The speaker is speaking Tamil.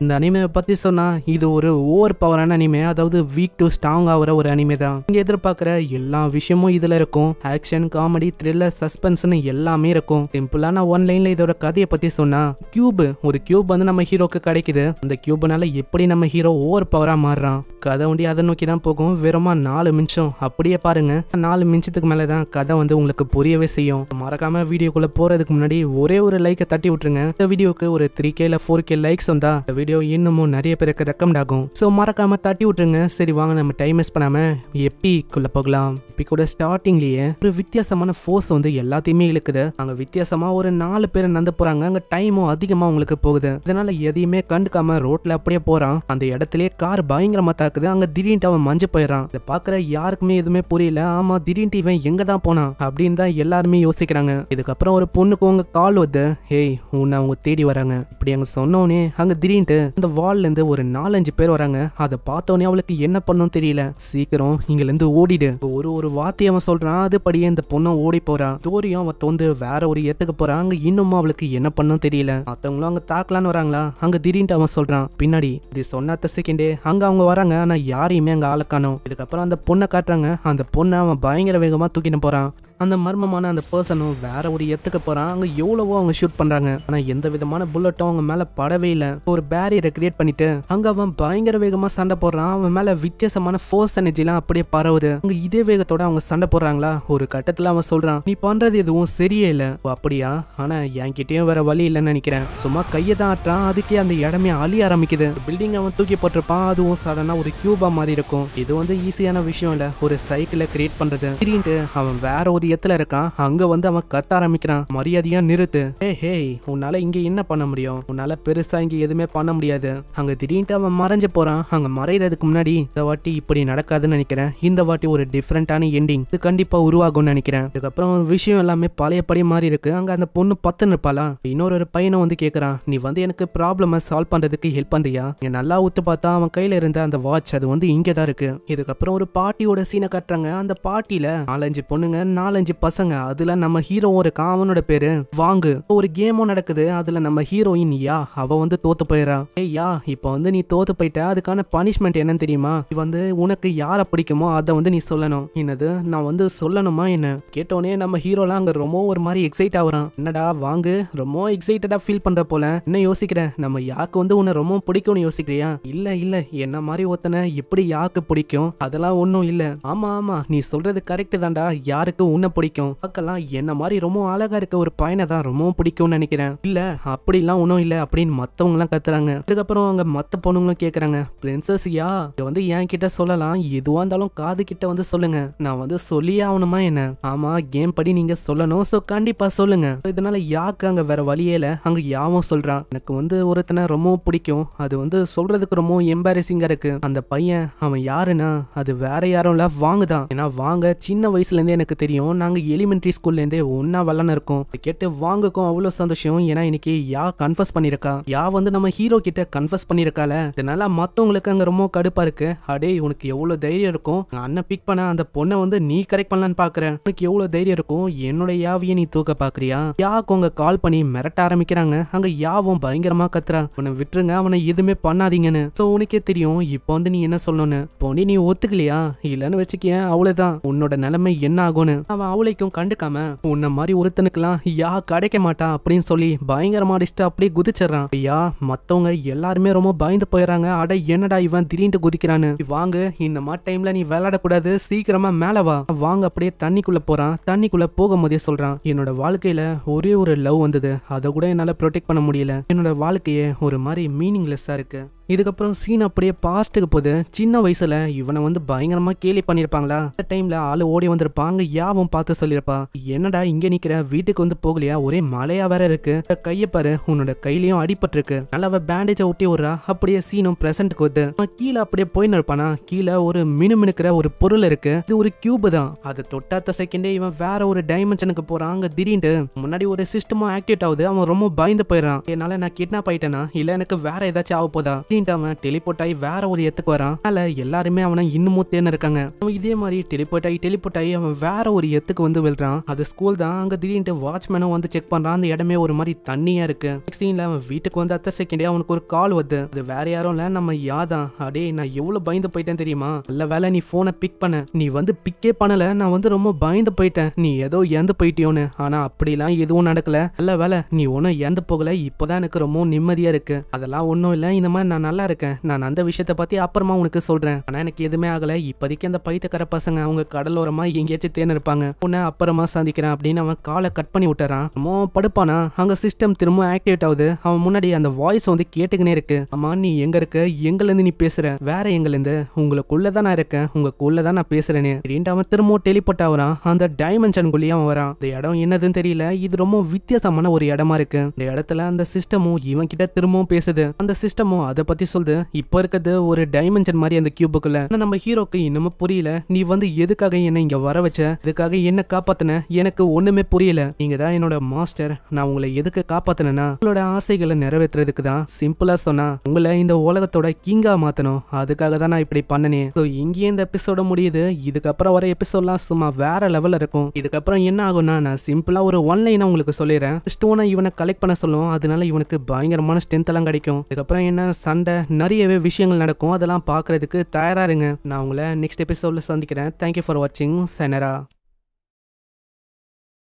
இந்த அனிமே பத்தி சொன்னா இது ஒரு ஓவர் பவரான அனிமே, அதாவது வீக் டு ஸ்ட்ராங் ஆகிற ஒரு அனிமே தான். நீங்க எதிர்பார்க்குற எல்லா விஷயமும் இதுல இருக்கும். ஆக்ஷன், காமெடி, த்ரில்லர், சஸ்பென்ஸ்னு எல்லாமே இருக்கும். சிம்பிளான ஒன் லைன்ல இதோட கதையை பத்தி சொன்னா, ஒரு கியூப் வந்து நம்ம ஹீரோக்கு கிடைக்குது. அந்த கியூப்னால எப்படி நம்ம ஹீரோ ஓவர் பவரா மாறுறான். கதை ஒண்டி அதை நோக்கி தான் போகும். வெறுமா 4 நிமிஷம் அப்படியே பாருங்க. 4 நிமிஷத்துக்கு மேலதான் கதை வந்து உங்களுக்கு புரியவே செய்யும். மறக்காம வீடியோக்குள்ள போறதுக்கு முன்னாடி ஒரே ஒரு லைக்கை தட்டி விட்டுருங்க. இந்த வீடியோக்கு ஒரு 3K இல்ல 4K லைக்ஸ் வந்தா இந்த வீடியோ இன்னமும் நிறைய பேருக்கு ரெக்கமெண்ட் ஆகும். சோ மறக்காம தட்டி விட்டுருங்க. சரி வாங்க நம்ம டைம் வேஸ்ட் பண்ணாம எப்பிக்குள்ள போகலாம். எப்பிக்கோட ஸ்டார்டிங்லயே ஒரு வித்தியாசமான ஃபோர்ஸ் வந்து எல்லாத்தையுமே இழுக்குது. அங்க வித்தியாசமா ஒரு 4 பேர் நடந்து போறாங்க. அங்க டைமும் அதிகமா உங்களுக்கு போகுது. இதனால எதையுமே கண்டுக்காம ரோட்ல அப்படியே போறான். அந்த இடத்துலயே கார் பயங்கரமா தாக்குது. அங்க திடீர்னு அவன் மஞ்சு போயிடறான். இதை பாக்குற யாருக்குமே எதுவுமே புரியல. ஆமா, திடீர்னு இவன் எங்க தான் போனான் அப்படின்னு தான் எல்லாருமே யோசிக்கிறாங்க. இதுக்கப்புறம் ஒரு பொண்ணுக்கு உங்க கால் வந்து, ஹேய் உன்னை அவங்க தேடி வராங்க இப்படி அங்க சொன்னோடனே அங்க திடீர்னு அந்த வால்ல இருந்து ஒரு 4-5 பேர் வராங்க. அதை பார்த்தோன்னே அவளுக்கு என்ன பண்ணும் தெரியல. சீக்கிரம் இங்க இருந்து ஓடிடு ஒரு வார்த்தையை அவன் சொல்றான். அதுபடியே இந்த பொண்ணை ஓடி போறான். தோரியும் அவன் தோந்து வேற ஒரு இடத்துக்கு போறான். அங்க இன்னமும் அவளுக்கு என்ன பண்ணும் தெரியல. மத்தவங்களும் அங்க தாக்கலான்னு வராங்களா. அங்க திடீர்னு அவன் சொல்றான் பின்னாடி. இது சொன்ன செகண்டே அங்க அவங்க வராங்க. ஆனா யாரையுமே அங்க ஆள காணோம். இதுக்கப்புறம் அந்த பொண்ணை காட்டுறாங்க. அந்த பொண்ணை அவன் பயங்கர வேகமா தூக்கிட்டு போறான். அந்த மர்மமான அந்த பர்சனும் வேற ஒரு இடத்துக்கு போறான். அங்க எவ்வளவோ அவங்க ஷூட் பண்றாங்க. ஆனா எந்த விதமான புல்லட்டும் அவங்க மேல படவே இல்லை. ஒரு பேரியரை கிரியேட் பண்ணிட்டு அங்க அவன் பயங்கர வேகமா சண்டை போடுறான். அவன் மேல வித்தியாசமான ஃபோர்ஸ் எனர்ஜிலாம் அப்படியே பரவுது. அங்க இதே வேகத்தோட அவங்க சண்டை போடுறாங்களா. ஒரு கட்டத்துல அவன் சொல்றான், நீ பண்றது எதுவும் சரியே இல்ல. அப்படியா? ஆனா என்கிட்டயும் வேற வழி இல்லைன்னு நினைக்கிறேன். சும்மா கையை தான் ஆட்டுறான். அதுக்கே அந்த இடமே அழிய ஆரம்பிக்குது. பில்டிங் அவன் தூக்கி போட்டிருப்பான். அதுவும் சடனா ஒரு கியூபா மாதிரி இருக்கும். இது வந்து ஈஸியான விஷயம் இல்ல, ஒரு சைக்கிளை கிரியேட் பண்றது. திடீர்னு அவன் வேற ஒரு இடத்துல இருக்கான். அங்க வந்து அவன் கத்த ஆரம்பிக்கிறான், மரியாதையா நிறுத்து. ஹேய் உன்னால இங்க என்ன பண்ண முடியும்? உன்னால பெருசா இங்க எதுவுமே பண்ண முடியாது. அங்க திடீர்னு அவன் மறைஞ்சு போறான். அங்க மறைறதுக்கு முன்னாடி இந்த வாட்டி இப்படி நடக்காதுன்னு நினைக்கிறேன். இந்த வாட்டி ஒரு டிஃப்ரெண்டான எண்டிங் இது கண்டிப்பா உருவாகும்னு நினைக்கிறேன். அதுக்கப்புறம் விஷயம் எல்லாமே பழையபடி மாறி இருக்கு. அங்க அந்த பொண்ணு பத்துன்னு இருப்பாளா. இன்னொரு பையனை வந்து கேக்குறான், நீ வந்து எனக்கு ப்ராப்ளம சால்வ் பண்றதுக்கு ஹெல்ப் பண்றியா? இங்க நல்லா ஊத்து பார்த்தா அவன் கையில இருந்த அந்த வாட்ச் அது வந்து இங்கதான் இருக்கு. இதுக்கப்புறம் ஒரு பாட்டியோட சீனை காட்டுறாங்க. அந்த பாட்டியில 4-5 பொண்ணுங்க, 4-5 பசங்க. அதுல நம்ம ஹீரோ இருக்கான். அவனோட பேரு வாங்கு. ஒரு கேமும் நடக்குது. அதுல நம்ம ஹீரோயின் யா அவ வந்து தோத்து போயிடறா. யா இப்ப வந்து நீ தோத்து போயிட்ட. அதுக்கான பனிஷ்மெண்ட் என்னன்னு தெரியுமா? நீ வந்து உனக்கு யார பிடிக்குமோ அதை வந்து நீ சொல்லணும். என்னது, நான் வந்து சொல்லணுமா என்ன? கேட்டோடனே நம்ம ஹீரோலாம் அங்க ரொம்ப ஒரு மாதிரி எக்ஸைட் ஆகுறான். என்னடா வாங்கு ரொம்ப எக்ஸைட்டடா ஃபீல் பண்ற போல. என்ன யோசிக்கிற? நம்ம யாக்கு வந்து உன்னை ரொம்ப பிடிக்கும்னு யோசிக்கிறியா? இல்ல என்ன மாதிரி ஒருத்தனை எப்படி யாக்கு பிடிக்கும்? அதெல்லாம் ஒன்னும் இல்ல. ஆமா நீ சொல்றது கரெக்ட் தான்டா. யாருக்கு உன்னை பிடிக்கும்? பார்க்கலாம் என்ன மாதிரி ரொம்ப அழகா இருக்க ஒரு பையனை தான் ரொம்ப பிடிக்கும்னு நினைக்கிறேன். இல்ல அப்படிலாம் ஒன்னும் இல்ல அப்படின்னு மத்தவங்க எல்லாம் கத்துறாங்க. அதுக்கப்புறம் அங்க மத்த பொண்ணுங்களும் கேக்குறாங்க, பிரின்சஸ் யா இதை வந்து என் கிட்ட சொல்லலாம். எதுவா இருந்தாலும் காது கிட்ட வந்து சொல்லுங்க. நான் வந்து சொல்லியே ஆகணுமா என்ன? ஆமா கேம் படி நீங்க சொல்லணும். சோ கண்டிப்பா சொல்லுங்க. இதனால யாக்கு அங்க வேற வழியே இல்ல. அங்க யாவும் சொல்றான், எனக்கு வந்து ஒருத்தனை ரொம்ப பிடிக்கும். அது வந்து சொல்றதுக்கு ரொம்ப எம்பாரசிங்கா இருக்கு. அந்த பையன் அவன் யாருன்னா அது வேற யாரும் இல்ல, வாங்குதான். ஏன்னா வாங்க சின்ன வயசுல இருந்தே எனக்கு தெரியும். நாங்க எலிமெண்டரி ஸ்கூல்ல இருந்தே ஒன்னா விளான்னு இருக்கோம். கேட்டு வாங்குக்கும் அவ்வளவு சந்தோஷம். ஏன்னா இன்னைக்கு யா கன்ஃபஸ் பண்ணிருக்கா. யா வந்து நம்ம ஹீரோ கிட்ட கன்ஃபஸ் பண்ணிருக்கால. இதனால மத்தவங்களுக்கு அங்க ரொம்ப கடுப்பா இருக்கு. அடே உனக்கு எவ்வளவு தைரியம் இருக்கும் அண்ணன் பிக் பண்ண அந்த பொண்ணை வந்து நீ கரெக்ட் பண்ணலான்னு பாக்குற. உனக்கு எவ்வளவு தைரியம் இருக்கும் என்னோட யாவையே நீ தூக்க பாக்குறியா? யாக்கு அவங்க கால் பண்ணி மிரட்ட ஆரம்பிக்கிறாங்க. அங்க யாவும் பயங்கரமா கத்துறா, உன்னை விட்டுருங்க, அவனை எதுவுமே பண்ணாதீங்கன்னு. சோ உனக்கே தெரியும் இப்போ வந்து நீ என்ன சொல்லணும்னு. போனி நீ ஒத்துக்கலையா? இல்லன்னு வச்சுக்க அவ்வளவுதான் உன்னோட நிலைமை என்ன ஆகும்னு. அவன் அவளைக்கும் கண்டுக்காம உன்ன மாதிரி ஒருத்தனுக்குலாம் யா கிடைக்க மாட்டா அப்படின்னு சொல்லி பயங்கரமா அடிச்சுட்டு அப்படியே குதிச்சிடறான். ஐயா மத்தவங்க எல்லாருமே ரொம்ப பயந்து போயிடறாங்க. அட என்னடா இவன் திடீர்னு குதிக்கிறான்னு. வாங்க இந்த மாதிரி டைம்ல நீ விளையாடக்கூடாது, சீக்கிரமா மேல வா. வாங்க அப்படியே தண்ணிக்குள்ள போறான். தண்ணிக்குள்ள போகும்போதே சொல்றான், என்னோட வாழ்க்கையில ஒரே ஒரு லவ் வந்தது, அதை கூட என்னால ப்ரொடெக்ட் பண்ண முடியல. என்னோட வாழ்க்கையே ஒரு மாதிரி மீனிங்லெஸ்ஸா இருக்கு. இதுக்கப்புறம் சீன் அப்படியே பாஸ்ட்டுக்கு போகுது. சின்ன வயசுல இவனை வந்து பயங்கரமா கேலி பண்ணிருப்பாங்களா. அந்த டைம்ல ஆளு ஓடி வந்திருப்பாங்க. யாவும் பார்த்து சொல்லிருப்பா, என்னடா இங்க நிக்கிற, வீட்டுக்கு வந்து போகலையா? ஒரே மழையா வேற இருக்கு. கைய பாரு, உன்னோட கையிலயும் அடிபட்டு இருக்கு. நல்லா பேண்டேஜ ஒட்டி விடுறா. அப்படியே சீனும் பிரசன்ட்க்கு வருது. கீழே அப்படியே போயின்னு இருப்பானா. கீழே ஒரு மினுமினுக்கிற ஒரு பொருள் இருக்கு. இது ஒரு கியூப் தான். அதை தொட்டாத்த செகண்டே இவன் வேற ஒரு டைமென்ஷனுக்கு போறான். அங்க திடீர்னு முன்னாடி ஒரு சிஸ்டமும் ஆக்டிவேட் ஆகுது. அவன் ரொம்ப பயந்து போயிடறான். என்னால நான் கிட்னாப் ஆயிட்டேனா இல்ல எனக்கு வேற ஏதாச்சும் ஆக போதா? திடீர்னு அவன் டெலிபோர்ட் ஆகி வேற ஒரு இடத்துக்கு வரான். அதனால எல்லாருமே அவனை இன்னமும் தேர்ந்து இருக்காங்க. அவன் இதே மாதிரி டெலிபோர்ட் ஆகி அவன் வேற ஒரு இடத்துக்கு வந்து விழுறான். அது ஸ்கூல் தான். அங்க திடீர்னு வாட்ச்மேனும் வந்து செக் பண்றான். அந்த இடமே ஒரு மாதிரி தண்ணியா இருக்கு. நெக்ஸ்ட் அவன் வீட்டுக்கு வந்து அடுத்த செகண்டே அவனுக்கு ஒரு கால் வருது. அது வேற யாரும் இல்ல, நம்ம யாதான். அடே நான் எவ்வளவு பயந்து போயிட்டேன் தெரியுமா? நல்ல வேலை நீ போனை பிக் பண்ண. நீ வந்து பிக்கே பண்ணல. நான் வந்து ரொம்ப பயந்து போயிட்டேன். நீ ஏதோ இறந்து போயிட்டியோன்னு. ஆனா அப்படிலாம் எதுவும் நடக்கல. நல்ல வேலை நீ ஒன்னும் இறந்து போகல. இப்பதான் எனக்கு ரொம்ப நிம்மதியா இருக்கு. அதெல்லாம் ஒன்னும் இல்ல. இந்த மாதிரி நான் நல்லா இருக்கேன். நான் அந்த விஷயத்த பத்தி அப்புறமா உனக்கு சொல்றேன். ஆனா எனக்கு எதுவுமே ஆகல. இப்போதைக்கு அந்த பைத்தியக்கார பசங்க அவங்க கடலோரமா எங்கேயாச்சும் தேன் இருப்பாங்க. உன்னை அப்புறமா சந்திக்கிறேன் அப்படின்னு அவன் காலை கட் பண்ணி விட்டுறான். படுப்பானா அங்க சிஸ்டம் திரும்ப ஆக்டிவேட் ஆகுது. அவன் முன்னாடி அந்த வாய்ஸ் வந்து கேட்டுக்கினே இருக்கு. அம்மா நீ எங்க இருக்க? எங்கல இருந்து நீ பேசுற? வேற எங்கல இருந்து? உங்களுக்குள்ளதான் நான் இருக்கேன். உங்களுக்குள்ளதான் நான் பேசுறேன்னு. அவன் திரும்ப டெலிபோர்ட் ஆகுறான். அந்த டைமென்ஷனுக்குள்ளேயே அவன் வரான். இந்த இடம் என்னதுன்னு தெரியல. இது ரொம்ப வித்தியாசமான ஒரு இடமா இருக்கு. இந்த இடத்துல அந்த சிஸ்டமும் இவன் கிட்ட திரும்பவும் பேசுது. அந்த சிஸ்டமும் அதை பத்தி சொல்லுது. இப்ப இருக்கிறது ஒரு டைமென்ஷன் மாதிரி அந்த கியூபுக்குள்ள. நம்ம ஹீரோக்கு இன்னமும் புரியல. நீ வந்து எதுக்காக என்ன இங்க வர வச்ச? எதுக்காக என்ன காப்பாத்தின? எனக்கு ஒண்ணுமே புரியல. நீங்க தான் என்னோட மாஸ்டர். நான் உங்களை எதுக்கு காப்பாத்தினா உங்களோட ஆசைகளை நிறைவேற்றுறதுக்கு தான். சிம்பிளா சொன்னா உங்களை இந்த உலகத்தோட கிங்கா மாத்தணும். அதுக்காக தான் நான் இப்படி பண்ணனே. இங்கேயே இந்த எபிசோட முடியுது. இதுக்கப்புறம் வர எபிசோட்லாம் சும்மா வேற லெவல்ல இருக்கும். இதுக்கப்புறம் என்ன ஆகும்னா நான் சிம்பிளா ஒரு ஒன்லைனா உங்களுக்கு சொல்லிடுறேன். ஸ்டோனை இவனை கலெக்ட் பண்ண சொல்லுவோம். அதனால இவனுக்கு பயங்கரமான ஸ்ட்ரென்த் எல்லாம் கிடைக்கும். இதுக்கப்புறம் என்ன சண்டை நிறையவே விஷயங்கள் நடக்கும். அதெல்லாம் பாக்குறதுக்கு தயாரா இருங்க. நான் உங்களை நெக்ஸ்ட் எபிசோட்ல சந்திக்கிறேன். தேங்க்யூ ஃபார் வாட்சிங். சனரா.